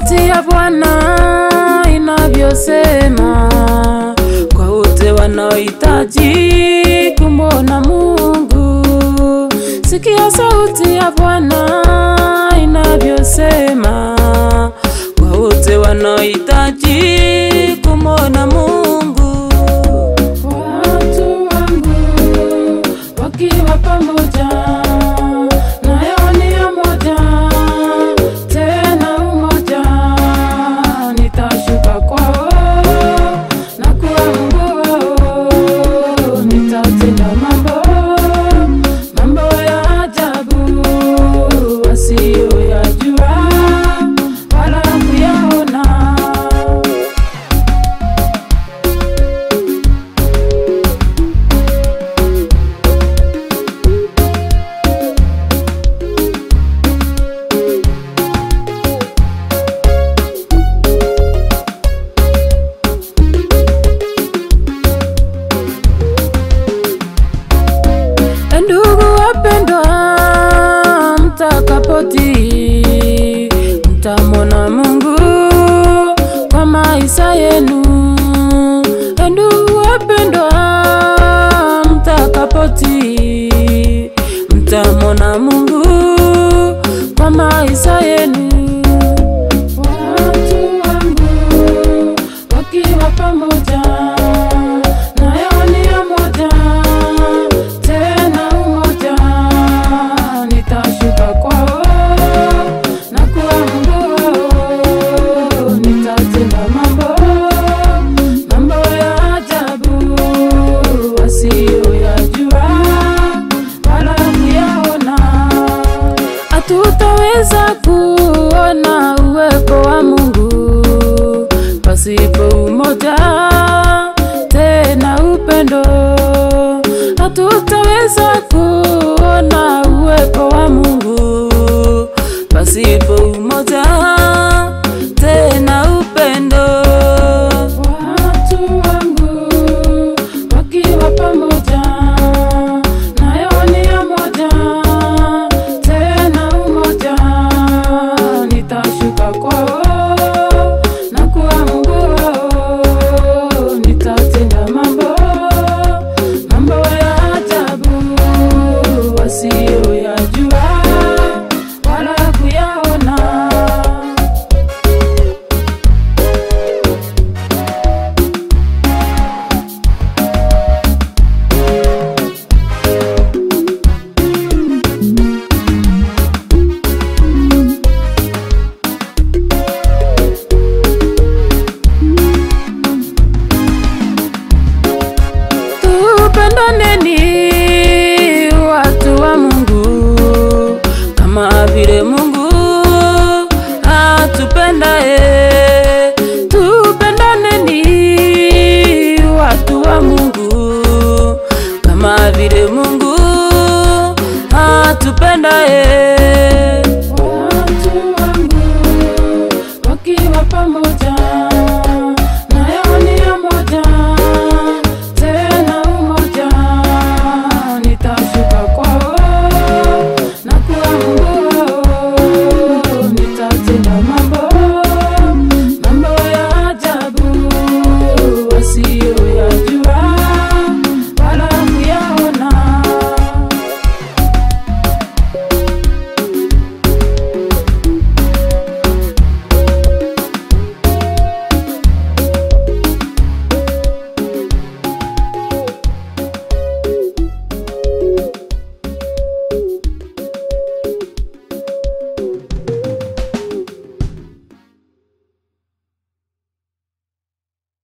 sauti ya Bwana inavyosema kwa wote wanaohitaji kumwona Mungu. Sikia sauti ya Bwana inavyosema kwa wote wanaohitaji kumwona Mungu. Watu wangu wakiwa pamoja, nayo nia moja, tena umoja, nitashuka kwao na kuwa Mungu wao. Nitatenda mambo ya ajabu wasiyoyajua wala kuyaona. Ndugu wapendwa, mtakapotii mtamwona Mungu kwa maisha yenu. Ndugu wapendwa, mtakapotii mtamwona Mungu kwa maisha yenu. Watu wangu wakiwa pamoja, nayo nia moja, tena umoja, nitashuka kwao na kuwa Mungu wao. Nitatenda mambo ya ajabu wasiyoyajua wala kuyaona. Hatutaweza kuona uwepo wa Mungu pasipo umoja, tena upendo.